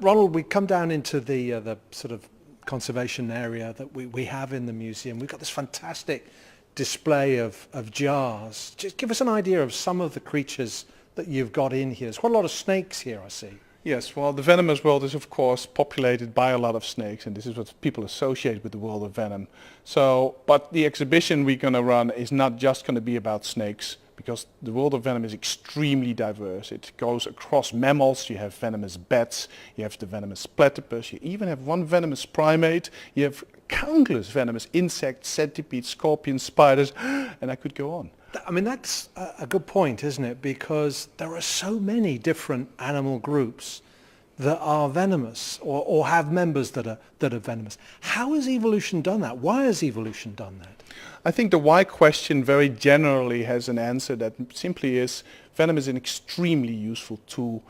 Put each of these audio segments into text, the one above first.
Ronald, we come down into the sort of conservation area that we have in the museum. We've got this fantastic display of jars. Just give us an idea of some of the creatures that you've got in here. There's quite a lot of snakes here, I see. Yes, well, the venomous world is of course populated by a lot of snakes, and this is what people associate with the world of venom. So, but the exhibition we're going to run is not just going to be about snakes, because the world of venom is extremely diverse. It goes across mammals. You have venomous bats, you have the venomous platypus, you even have one venomous primate, you have countless venomous insects, centipedes, scorpions, spiders, and I could go on. I mean, that's a good point, isn't it? Because there are so many different animal groups that are venomous or have members that are venomous. How has evolution done that? Why has evolution done that? I think the why question very generally has an answer that simply is venom is an extremely useful tool.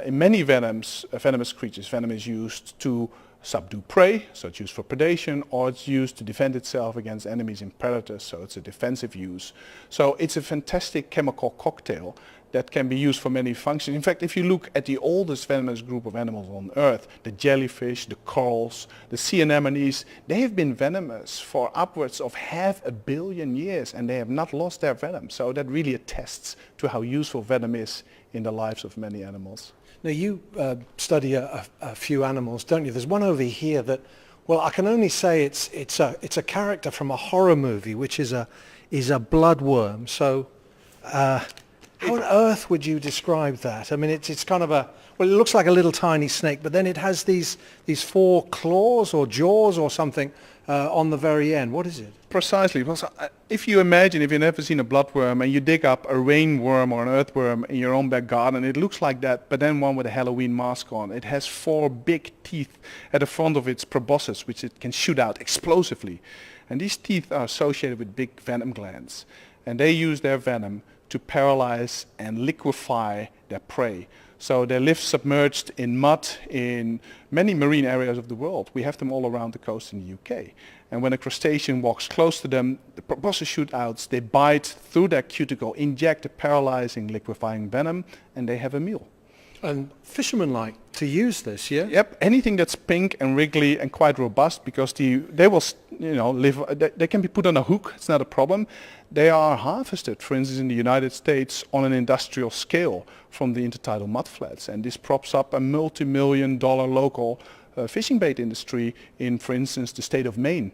In many venomous creatures, venom is used to subdue prey, so it's used for predation, or it's used to defend itself against enemies and predators, so it's a defensive use. So it's a fantastic chemical cocktail that can be used for many functions. In fact, if you look at the oldest venomous group of animals on Earth, the jellyfish, the corals, the sea anemones, they have been venomous for upwards of 500 million years, and they have not lost their venom. So that really attests to how useful venom is in the lives of many animals. Now you study a few animals, don't you? There's one over here that, well, I can only say it's a character from a horror movie, which is a bloodworm. So how on earth would you describe that? I mean, it's kind of well, it looks like a little tiny snake, but then it has these four claws or jaws or something on the very end. What is it? Precisely. Well, so, if you've never seen a bloodworm and you dig up a rainworm or an earthworm in your own back garden, it looks like that, but then one with a Halloween mask on. It has four big teeth at the front of its proboscis, which it can shoot out explosively. And these teeth are associated with big venom glands. And they use their venom to paralyze and liquefy their prey. So they live submerged in mud in many marine areas of the world. We have them all around the coast in the UK. And when a crustacean walks close to them, the proboscis shoot out, they bite through their cuticle, inject a paralyzing, liquefying venom, and they have a meal. And fishermen like to use this, yeah? Yep, anything that's pink and wriggly and quite robust, because they will, live. They can be put on a hook. It's not a problem. They are harvested, for instance, in the United States on an industrial scale from the intertidal mudflats, and this props up a multi-million-dollar local fishing bait industry in, for instance, the state of Maine.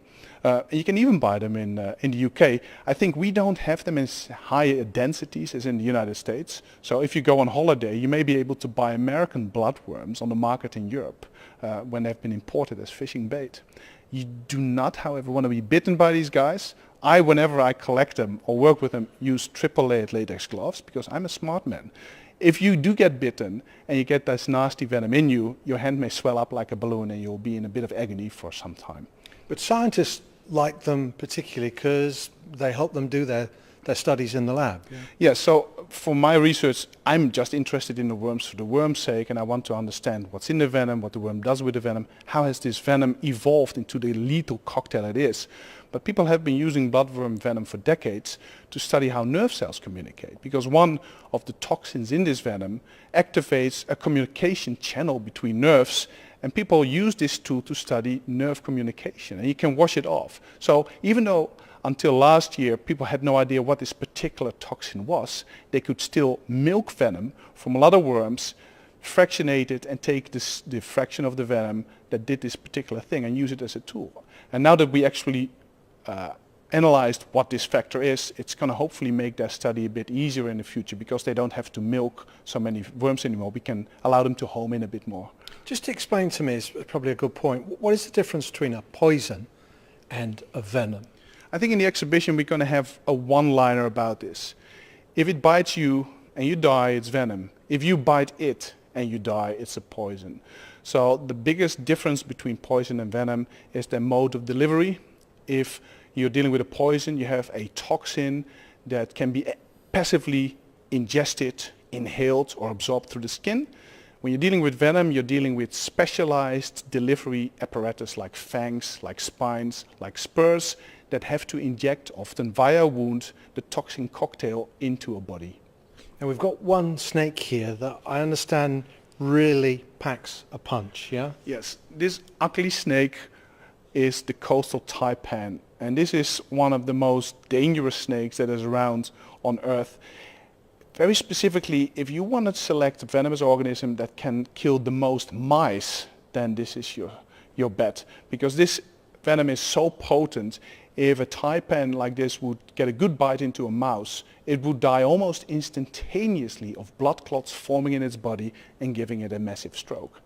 You can even buy them in the UK. I think we don't have them in as high densities as in the United States. So if you go on holiday, you may be able to buy American bloodworms on the market in Europe when they've been imported as fishing bait. You do not, however, want to be bitten by these guys. Whenever I collect them or work with them, use triple-layered latex gloves because I'm a smart man. If you do get bitten and you get this nasty venom in you, your hand may swell up like a balloon and you'll be in a bit of agony for some time. But scientists like them particularly because they help them do their studies in the lab. Yeah, so for my research, I'm just interested in the worms for the worm's sake, and I want to understand what's in the venom, what the worm does with the venom, how has this venom evolved into the lethal cocktail it is. But people have been using bloodworm venom for decades to study how nerve cells communicate, because one of the toxins in this venom activates a communication channel between nerves, and people use this tool to study nerve communication, and you can wash it off. So even though until last year people had no idea what this particular toxin was, they could still milk venom from a lot of worms, fractionate it, and take the fraction of the venom that did this particular thing and use it as a tool. And now that we actually analyzed what this factor is, it's going to hopefully make their study a bit easier in the future because they don't have to milk so many worms anymore. We can allow them to home in a bit more. Just to explain to me, it's probably a good point, what is the difference between a poison and a venom? I think in the exhibition we're going to have a one-liner about this. If it bites you and you die, it's venom. If you bite it and you die, it's a poison. So the biggest difference between poison and venom is the mode of delivery. If you're dealing with a poison, you have a toxin that can be passively ingested, inhaled, or absorbed through the skin. When you're dealing with venom, you're dealing with specialized delivery apparatus like fangs, like spines, like spurs that have to inject, often via a wound, the toxin cocktail into a body. Now we've got one snake here that I understand really packs a punch, yeah? Yes, this ugly snake is the coastal taipan, and this is one of the most dangerous snakes that is around on Earth. Very specifically, if you want to select a venomous organism that can kill the most mice, then this is your bet. Because this venom is so potent, if a taipan like this would get a good bite into a mouse, it would die almost instantaneously of blood clots forming in its body and giving it a massive stroke.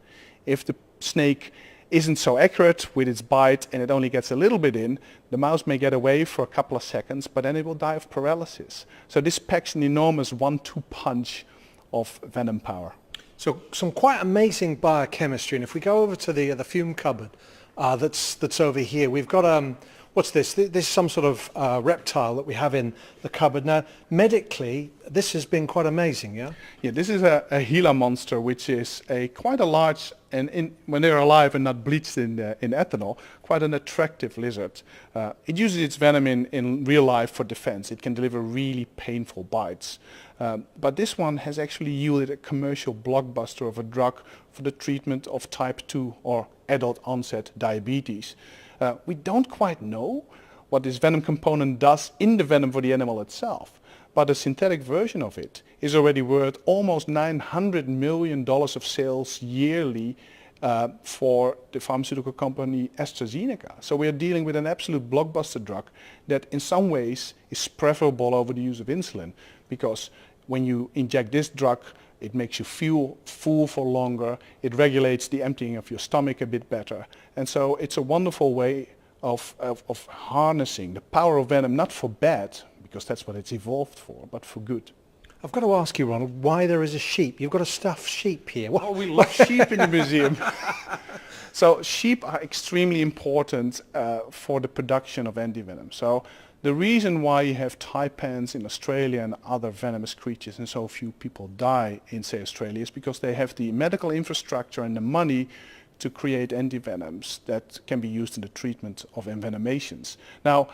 If the snake isn't so accurate with its bite and it only gets a little bit in, the mouse may get away for a couple of seconds, but then it will die of paralysis. So this packs an enormous 1-2 punch of venom power. So some quite amazing biochemistry. And if we go over to the fume cupboard that's over here, we've got what's this? This is some sort of reptile that we have in the cupboard. Now, medically, this has been quite amazing, yeah? Yeah, this is a Gila monster, which is quite a large, and when they're alive and not bleached in ethanol, quite an attractive lizard. It uses its venom in real life for defense. It can deliver really painful bites. But this one has actually yielded a commercial blockbuster of a drug for the treatment of type 2 or adult onset diabetes. We don't quite know what this venom component does in the venom for the animal itself, but a synthetic version of it is already worth almost $900 million of sales yearly for the pharmaceutical company AstraZeneca. So we are dealing with an absolute blockbuster drug that in some ways is preferable over the use of insulin, because when you inject this drug, it makes you feel full for longer. It regulates the emptying of your stomach a bit better. And so it's a wonderful way of harnessing the power of venom, not for bad, because that's what it's evolved for, but for good. I've got to ask you, Ronald, why there is a sheep. You've got a stuffed sheep here. Oh, we love sheep in the museum. So sheep are extremely important for the production of antivenom. So the reason why you have taipans in Australia and other venomous creatures and so few people die in, say, Australia is because they have the medical infrastructure and the money to create antivenoms that can be used in the treatment of envenomations. Now,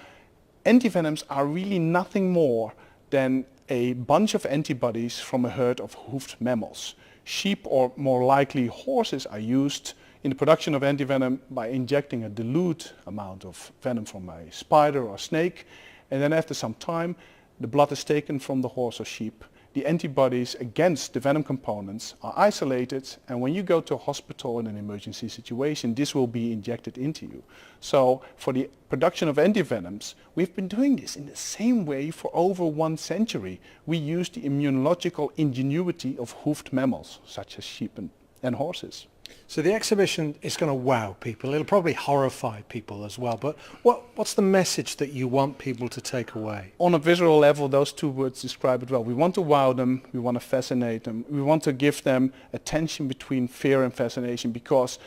antivenoms are really nothing more than a bunch of antibodies from a herd of hoofed mammals. Sheep, or more likely horses, are used in the production of antivenom by injecting a dilute amount of venom from a spider or snake, and then after some time the blood is taken from the horse or sheep. The antibodies against the venom components are isolated, and when you go to a hospital in an emergency situation, this will be injected into you. So for the production of antivenoms, we've been doing this in the same way for over 1 century. We use the immunological ingenuity of hoofed mammals, such as sheep and horses. So the exhibition is going to wow people. It'll probably horrify people as well. But what's the message that you want people to take away? On a visual level, those two words describe it well. We want to wow them, we want to fascinate them, we want to give them a tension between fear and fascination, because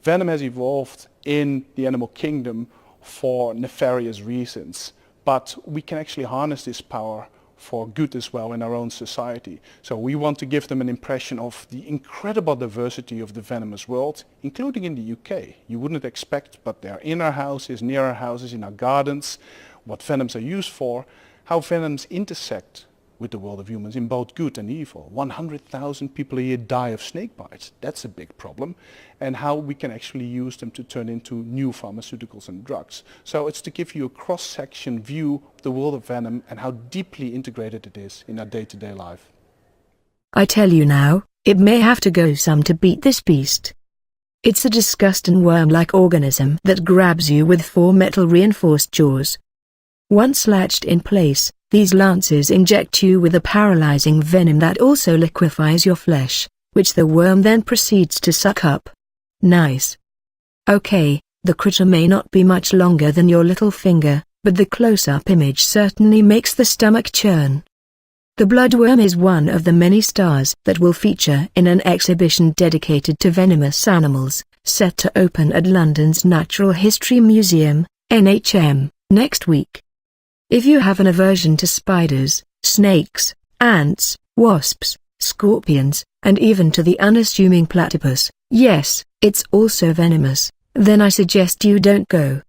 venom has evolved in the animal kingdom for nefarious reasons. But we can actually harness this power for good as well in our own society. So we want to give them an impression of the incredible diversity of the venomous world, including in the UK. You wouldn't expect, but they're in our houses, near our houses, in our gardens, what venoms are used for, how venoms intersect with the world of humans in both good and evil. 100,000 people a year die of snake bites. That's a big problem. And how we can actually use them to turn into new pharmaceuticals and drugs. So it's to give you a cross-section view of the world of venom and how deeply integrated it is in our day-to-day life. I tell you now, it may have to go some to beat this beast. It's a disgusting worm-like organism that grabs you with 4 metal-reinforced jaws. Once latched in place, these lances inject you with a paralyzing venom that also liquefies your flesh, which the worm then proceeds to suck up. Nice. Okay, the critter may not be much longer than your little finger, but the close-up image certainly makes the stomach churn. The bloodworm is one of the many stars that will feature in an exhibition dedicated to venomous animals, set to open at London's Natural History Museum, NHM, next week. If you have an aversion to spiders, snakes, ants, wasps, scorpions, and even to the unassuming platypus, yes, it's also venomous, then I suggest you don't go.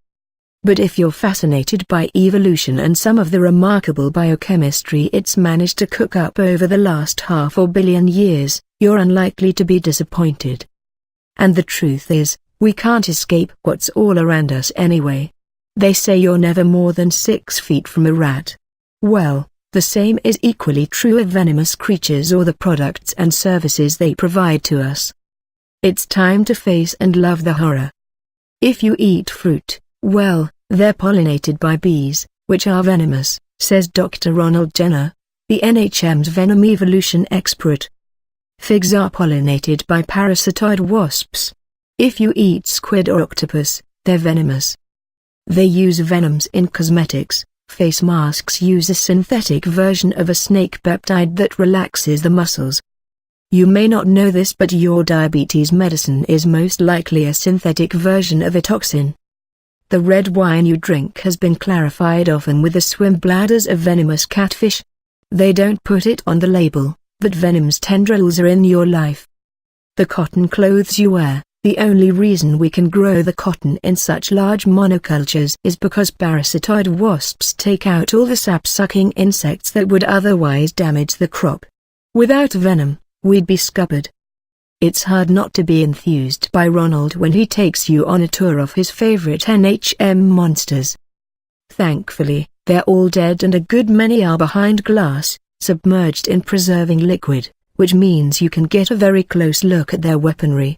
But if you're fascinated by evolution and some of the remarkable biochemistry it's managed to cook up over the last 500 million years, you're unlikely to be disappointed. And the truth is, we can't escape what's all around us anyway. They say you're never more than 6 feet from a rat. Well, the same is equally true of venomous creatures or the products and services they provide to us. It's time to face and love the horror. If you eat fruit, well, they're pollinated by bees, which are venomous, says Dr. Ronald Jenner, the NHM's venom evolution expert. Figs are pollinated by parasitoid wasps. If you eat squid or octopus, they're venomous. They use venoms in cosmetics. Face masks use a synthetic version of a snake peptide that relaxes the muscles. You may not know this, but your diabetes medicine is most likely a synthetic version of a toxin. The red wine you drink has been clarified often with the swim bladders of venomous catfish. They don't put it on the label, but venom's tendrils are in your life. The cotton clothes you wear, the only reason we can grow the cotton in such large monocultures is because parasitoid wasps take out all the sap-sucking insects that would otherwise damage the crop. Without venom, we'd be scuppered. It's hard not to be enthused by Ronald when he takes you on a tour of his favorite NHM monsters. Thankfully, they're all dead and a good many are behind glass, submerged in preserving liquid, which means you can get a very close look at their weaponry.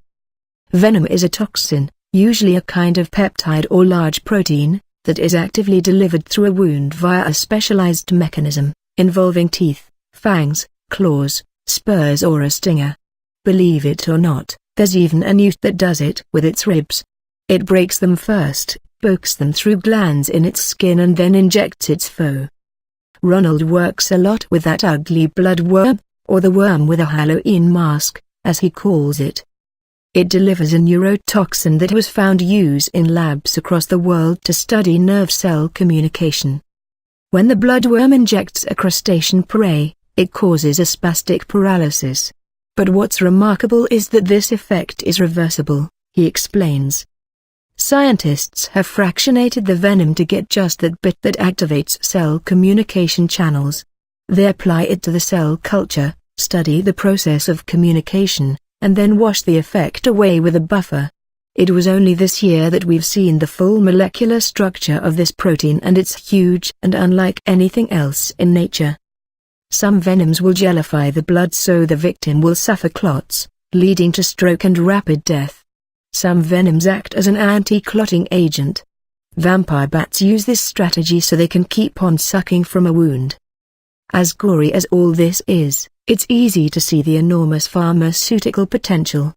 Venom is a toxin, usually a kind of peptide or large protein, that is actively delivered through a wound via a specialized mechanism, involving teeth, fangs, claws, spurs or a stinger. Believe it or not, there's even a newt that does it with its ribs. It breaks them first, pokes them through glands in its skin and then injects its foe. Ronald works a lot with that ugly bloodworm, or the worm with a Halloween mask, as he calls it. It delivers a neurotoxin that was found use in labs across the world to study nerve cell communication. When the bloodworm injects a crustacean prey, it causes a spastic paralysis. But what's remarkable is that this effect is reversible, he explains. Scientists have fractionated the venom to get just that bit that activates cell communication channels. They apply it to the cell culture, study the process of communication, and then wash the effect away with a buffer. It was only this year that we've seen the full molecular structure of this protein, and it's huge and unlike anything else in nature. Some venoms will gellify the blood so the victim will suffer clots, leading to stroke and rapid death. Some venoms act as an anti-clotting agent. Vampire bats use this strategy so they can keep on sucking from a wound. As gory as all this is, it's easy to see the enormous pharmaceutical potential.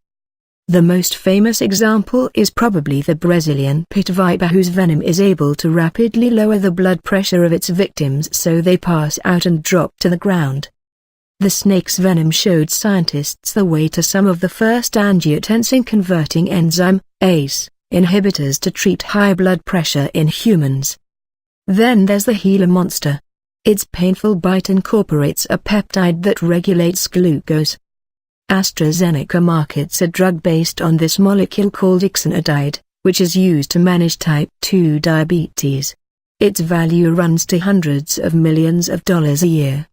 The most famous example is probably the Brazilian pit viper, whose venom is able to rapidly lower the blood pressure of its victims so they pass out and drop to the ground. The snake's venom showed scientists the way to some of the first angiotensin-converting enzyme, ACE, inhibitors to treat high blood pressure in humans. Then there's the Gila monster. Its painful bite incorporates a peptide that regulates glucose. AstraZeneca markets a drug based on this molecule called ixanadide, which is used to manage type 2 diabetes. Its value runs to hundreds of millions of dollars a year.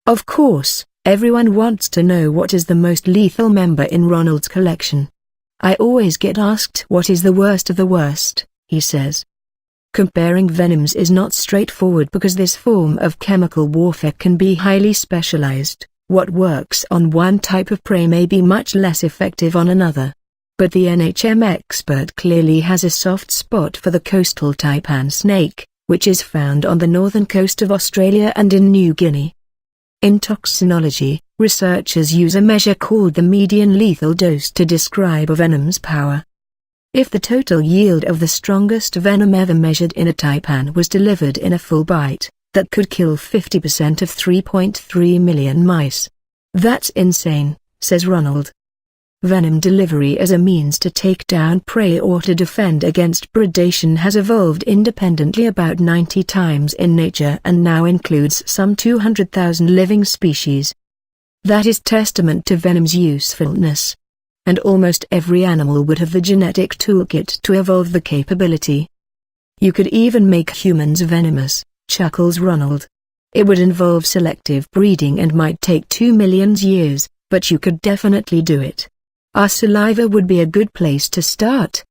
Of course, everyone wants to know what is the most lethal member in Ronald's collection. I always get asked what is the worst of the worst, he says. Comparing venoms is not straightforward because this form of chemical warfare can be highly specialized. What works on one type of prey may be much less effective on another. But the NHM expert clearly has a soft spot for the coastal taipan snake, which is found on the northern coast of Australia and in New Guinea. In toxinology, researchers use a measure called the median lethal dose to describe a venom's power. If the total yield of the strongest venom ever measured in a taipan was delivered in a full bite, that could kill 50% of 3.3 million mice. That's insane, says Ronald. Venom delivery as a means to take down prey or to defend against predation has evolved independently about 90 times in nature and now includes some 200,000 living species. That is testament to venom's usefulness. And almost every animal would have the genetic toolkit to evolve the capability. You could even make humans venomous, chuckles Ronald. It would involve selective breeding and might take 2 million years, but you could definitely do it. Our saliva would be a good place to start.